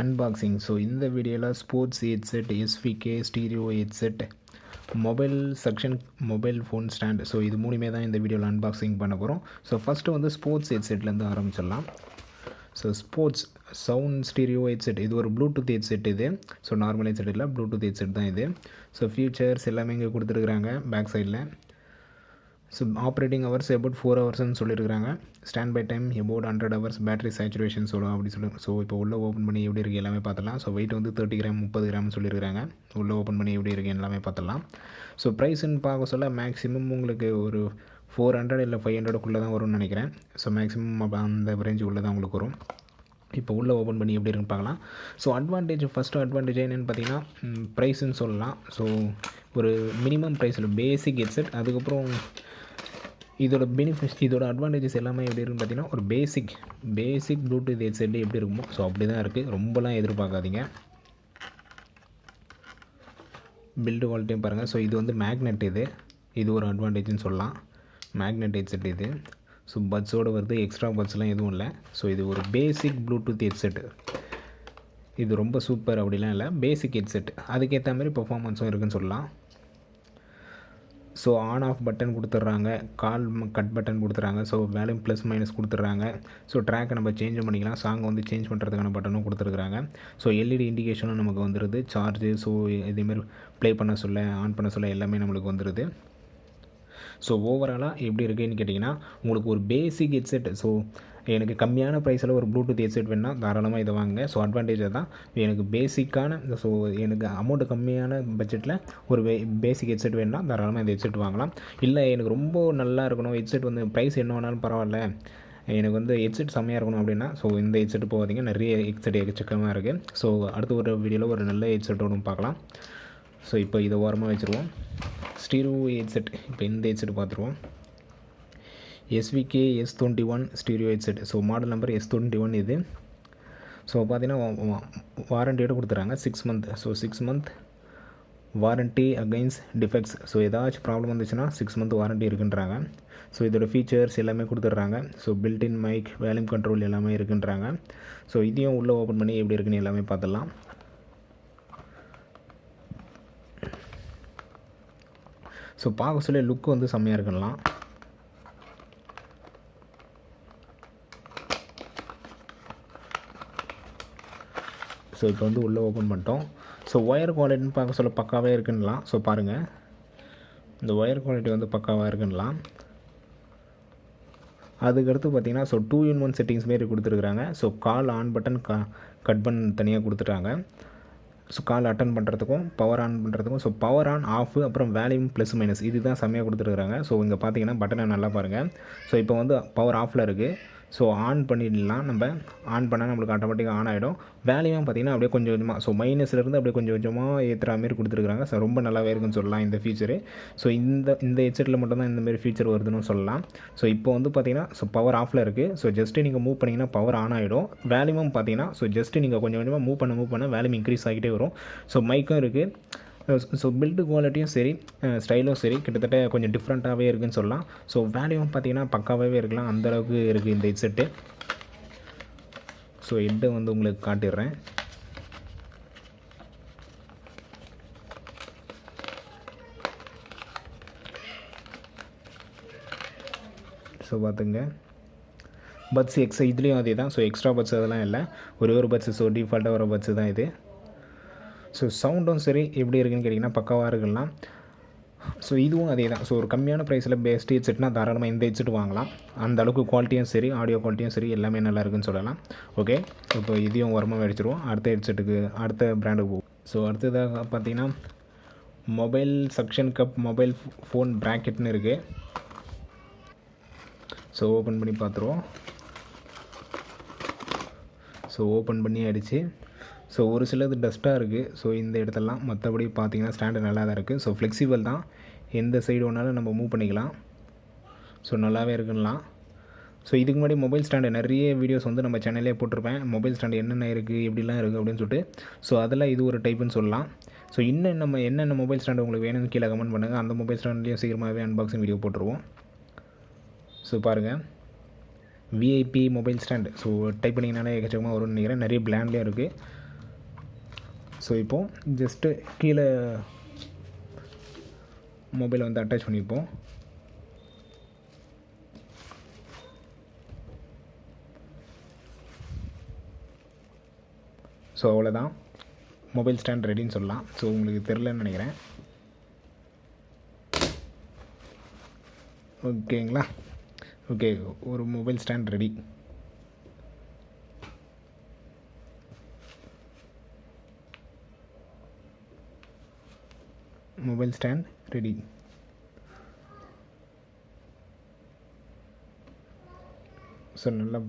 Unboxing. So இந்த வீடியோவில் sports headset, SVK stereo headset, mobile section, mobile phone stand. So இது மூணுமே தான் இந்த வீடியோவில் அன்பாக்சிங் பண்ண போகிறோம். ஸோ ஃபஸ்ட்டு வந்து ஸ்போர்ட்ஸ் ஹெட்செட்லேருந்து ஆரம்பிச்சிடலாம். So sports sound stereo headset, இது ஒரு ப்ளூடூத் ஹெட்செட். இது ஸோ நார்மல் ஹெட்செட் இல்லை, ப்ளூடூத் ஹெட்செட் தான் இது. ஸோ ஃபியூச்சர்ஸ் எல்லாமே இங்கே கொடுத்துருக்குறாங்க பேக் சைடில். ஸோ ஆப்ரேட்டிங் ஹவர்ஸ் about 4 ஹவர்ஸ்ன்னு சொல்லியிருக்காங்க. Standby time about 100 hours, battery saturation சொல்லுவோம் அப்படி சொல்லி. ஸோ இப்போ உள்ளே ஓப்பன் பண்ணி எப்படி இருக்குது எல்லாமே பார்த்துலாம். ஸோ வெயிட் வந்து 30 கிராம் 30 கிராம்னு சொல்லியிருக்காங்க. உள்ளே ஓப்பன் பண்ணி எப்படி இருக்குது எல்லாமே பார்த்துலாம். ஸோ ப்ரைஸ்ன்னு பார்க்க சொல்ல மேக்ஸிமம் உங்களுக்கு ஒரு 400 இல்லை 500க்குள்ளே தான் வரும்னு நினைக்கிறேன். ஸோ மேக்ஸிமம் அந்த ரேஞ்சு உள்ளே தான் உங்களுக்கு வரும். இப்போ உள்ளே ஓப்பன் பண்ணி எப்படி இருக்குன்னு பார்க்கலாம். ஸோ ஃபஸ்ட்டு அட்வான்டேஜ் என்னென்னு பார்த்தீங்கன்னா ப்ரைஸுன்னு சொல்லலாம். ஸோ ஒரு மினிமம் ப்ரைஸில் பேசிக் ஹெட்செட், அதுக்கப்புறம் இதோட பெனிஃபிட்ஸ், இதோட அட்வான்டேஜஸ் எல்லாமே எப்படி இருக்குன்னு பார்த்தீங்கன்னா ஒரு பேசிக் ப்ளூடூத் ஹெட்செட் எப்படி இருக்குமோ ஸோ அப்படி தான் இருக்குது. ரொம்பலாம் எதிர்பார்க்காதீங்க. பில்டு குவாலிட்டியும் பாருங்கள். ஸோ இது வந்து மேக்னெட், இது ஒரு அட்வான்டேஜ்னு சொல்லலாம். மேக்னெட் ஹெட்செட் இது. ஸோ பட்ஸோடு வருது, எக்ஸ்ட்ரா பட்ஸ்லாம் எதுவும் இல்லை. ஸோ இது ஒரு பேசிக் ப்ளூடூத் ஹெட்செட். இது ரொம்ப சூப்பர் அப்படிலாம் இல்லை, பேசிக் ஹெட்செட். அதுக்கேற்ற மாதிரி பெர்ஃபார்மன்ஸும் இருக்குதுன்னு சொல்லலாம். ஸோ ஆன் ஆஃப் பட்டன் கொடுத்துட்றாங்க, கால் கட் பட்டன் கொடுத்துட்றாங்க. ஸோ வேல்யூம் ப்ளஸ் மைனஸ் கொடுத்துட்றாங்க. ஸோ ட்ராக்கை நம்ம சேஞ்சும் பண்ணிக்கலாம். சாங் வந்து சேஞ்ச் பண்ணுறதுக்கான பட்டனும் கொடுத்துருக்குறாங்க. ஸோ எல்இடி இண்டிகேஷனும் நமக்கு வந்துடுது, சார்ஜு. ஸோ இதேமாரி ப்ளே பண்ண சொல்ல, ஆன் பண்ண சொல்ல எல்லாமே நம்மளுக்கு வந்துடுது. ஸோ ஓவராலாக எப்படி இருக்குதுன்னு கேட்டிங்கன்னா உங்களுக்கு ஒரு பேசிக் ஹெட்செட். ஸோ எனக்கு கம்மியான ப்ரைஸில் ஒரு ப்ளூடூத் ஹெட்செட் வேணுன்னா தாராளமாக இதை வாங்க. ஸோ அட்வான்டேஜாக தான் எனக்கு பேசிக்கான, ஸோ எனக்கு அமௌண்ட்டு கம்மியான பட்ஜெட்டில் ஒரு பேசிக் ஹெட்செட் வேணுன்னா தாராளமாக இந்த ஹெட்செட் வாங்கலாம். இல்லை எனக்கு ரொம்ப நல்லா இருக்கணும், ஹெட்செட் வந்து ப்ரைஸ் என்ன வேணாலும் பரவாயில்ல, எனக்கு வந்து ஹெட்செட் செம்மையாக இருக்கணும் அப்படின்னா ஸோ இந்த ஹெட்செட் போகாதீங்க. நிறைய ஹெட்செட் எக்கச்சக்கமாக இருக்குது. ஸோ அடுத்த ஒரு வீடியோவில் ஒரு நல்ல ஹெட்செட்டோடு பார்க்கலாம். ஸோ இப்போ இதை ஓரமாக வச்சுருவோம். ஸ்டீரியோ ஹெட்செட், இப்போ இந்த ஹெட்செட் பார்த்துருவோம். SVK S21 stereo headset. So model number S21 இது. ஸோ பார்த்தீங்கன்னா வாரண்டியோடு கொடுத்துறாங்க 6 month. So 6 month warranty against defects. So ஏதாச்சும் ப்ராப்ளம் வந்துச்சுன்னா 6 மந்த் வாரண்ட்டி இருக்குன்றாங்க. ஸோ இதோட ஃபீச்சர்ஸ் எல்லாமே கொடுத்துட்றாங்க. ஸோ பில்டின் மைக், வேல்யூம் கண்ட்ரோல் எல்லாமே இருக்குன்றாங்க. ஸோ இதையும் உள்ளே ஓப்பன் பண்ணி எப்படி இருக்குன்னு எல்லாமே பார்த்துடலாம். ஸோ பார்க்க சொல்லி லுக் வந்து செம்மையாக இருக்குலாம். ஸோ இப்போ வந்து உள்ளே ஓப்பன் பண்ணிட்டோம். ஸோ ஒயர் குவாலிட்டின்னு பார்க்க சொல்ல பக்காவே இருக்குன்னலாம். ஸோ பாருங்கள், இந்த ஒயர் குவாலிட்டி வந்து பக்காவாக இருக்குன்னலாம். அதுக்கடுத்து பார்த்திங்கன்னா ஸோ 2-in-1 செட்டிங்ஸ் மாரி கொடுத்துருக்குறாங்க. So call on button, cut button தனியாக கொடுத்துட்டாங்க. ஸோ கால் அட்டன் பண்ணுறதுக்கும் பவர் ஆன் பண்ணுறதுக்கும். ஸோ பவர் ஆன், ஆஃப், அப்புறம் வேல்யூம் ப்ளஸ் மைனஸ் இது தான் செம்மையாக கொடுத்துருக்குறாங்க. ஸோ இங்கே பார்த்தீங்கன்னா பட்டனை நல்லா பாருங்கள். ஸோ இப்போ வந்து பவர் ஆஃபில் இருக்குது. ஸோ ஆன் பண்ணிடலாம். நம்ம ஆன் பண்ணால் நம்மளுக்கு ஆட்டோமேட்டிக்காக ஆன் ஆகிடும். வேல்யூம் பார்த்திங்கன்னா அப்படியே கொஞ்சம் கொஞ்சமாக, ஸோ மைனஸ்லேருந்து அப்படியே கொஞ்சம் கொஞ்சமாக ஏற்றுற மாதிரி கொடுத்துருக்குறாங்க. ஸோ ரொம்ப நல்லாவே இருக்குன்னு சொல்லலாம் இந்த ஃபீச்சரு. ஸோ இந்த ஹெட்செட்டில் மட்டும்தான் இந்தமாரி ஃபீச்சர் வருதுன்னு சொல்லலாம். ஸோ இப்போ வந்து பார்த்திங்கன்னா ஸோ பவர் ஆஃபில் இருக்குது. ஸோ ஜஸ்ட்டு நீங்கள் மூவ் பண்ணிங்கன்னா பவர் ஆன் ஆகிடும். வேல்யூமும் பார்த்திங்கன்னா ஸோ ஜஸ்ட்டு நீங்கள் கொஞ்சம் கொஞ்சமாக மூவ் பண்ண வேல்யூம் இன்க்ரீஸ் ஆகிட்டே வரும். ஸோ மைக்கும் இருக்குது. ஸோ பில்டு குவாலிட்டியும் சரி, ஸ்டைலும் சரி கிட்டத்தட்ட கொஞ்சம் டிஃப்ரெண்ட்டாகவே இருக்குதுன்னு சொல்லலாம். ஸோ வேல்யூவும் பார்த்திங்கன்னா பக்காவாகவே இருக்கலாம், அந்தளவுக்கு இருக்குது இந்த ஹெட்செட்டு. ஸோ ஹெட்டை வந்து உங்களுக்கு காட்டிடுறேன். ஸோ பார்த்துங்க, பட்ஸ் இதுலேயும் அதே தான். ஸோ எக்ஸ்ட்ரா பட்ஸ் அதெல்லாம் இல்லை, ஒரே ஒரு பட்ஸு. ஸோ டிஃபால்ட்டாக வர பட்ஸு தான் இது. ஸோ சவுண்டும் சரி எப்படி இருக்குன்னு கேட்டிங்கன்னா பக்காவாக இருக்கலாம். ஸோ இதுவும் அதே தான். ஸோ ஒரு கம்மியான ப்ரைஸில் பெஸ்ட் ஹெட்செட்னால் தாராளமாக இந்த ஹெட்செட் வாங்கலாம். அந்த அளவுக்கு குவாலிட்டியும் சரி, ஆடியோ குவாலிட்டியும் சரி எல்லாமே நல்லா இருக்குன்னு சொல்லலாம். ஓகே, இப்போ இதையும் உரமாக அடிச்சிடுவோம். அடுத்த ஹெட்செட்டுக்கு, அடுத்த பிராண்டுக்கு போகும். ஸோ அடுத்ததாக பார்த்திங்கன்னா mobile suction cup, mobile phone ப்ராக்கெட்னு இருக்குது. ஸோ ஓப்பன் பண்ணி பார்த்துருவோம். ஸோ ஓப்பன் பண்ணி அடித்து, ஸோ ஒரு சிலது டஸ்ட்டாக இருக்குது. ஸோ இந்த இடத்துலலாம் மற்றபடி பார்த்திங்கன்னா ஸ்டாண்டு நல்லா தான் இருக்குது. ஸோ ஃப்ளெக்சிபிள் தான், எந்த சைடு வேணாலும் நம்ம மூவ் பண்ணிக்கலாம். ஸோ நல்லாவே இருக்குன்னலாம். ஸோ இதுக்கு முன்னாடி மொபைல் ஸ்டாண்டு நிறைய வீடியோஸ் வந்து நம்ம சேனல்லே போட்டிருப்பேன். மொபைல் ஸ்டாண்டு என்னென்ன இருக்குது, எப்படிலாம் இருக்குது அப்படின்னு சொல்லிட்டு. ஸோ அதில் இது ஒரு டைப்புன்னு சொல்லலாம். ஸோ இன்னும் நம்ம என்னென்ன மொபைல் ஸ்டாண்டு உங்களுக்கு வேணும்னு கீழே கமெண்ட் பண்ணுங்கள். அந்த மொபைல் ஸ்டாண்ட்லேயும் சீக்கிரமாகவே அன்பாக்சிங் வீடியோ போட்டுருவோம். ஸோ பாருங்கள், VIP mobile stand. So type பண்ணிங்கனாலே எக்கச்சக்கமாக வரும்னு நினைக்கிறேன். நிறைய பிராண்ட்லேயும் இருக்குது. ஸோ இப்போது ஜஸ்ட்டு கீழே மொபைலை வந்து அட்டாச் பண்ணிப்போம். ஸோ அவ்வளோதான், மொபைல் ஸ்டாண்ட் ரெடின்னு சொல்லலாம். ஸோ உங்களுக்கு தெரிலன்னு நினைக்கிறேன். ஓகேங்களா? ஓகே, ஒரு mobile stand ready. Mobile stand ready. So நல்லா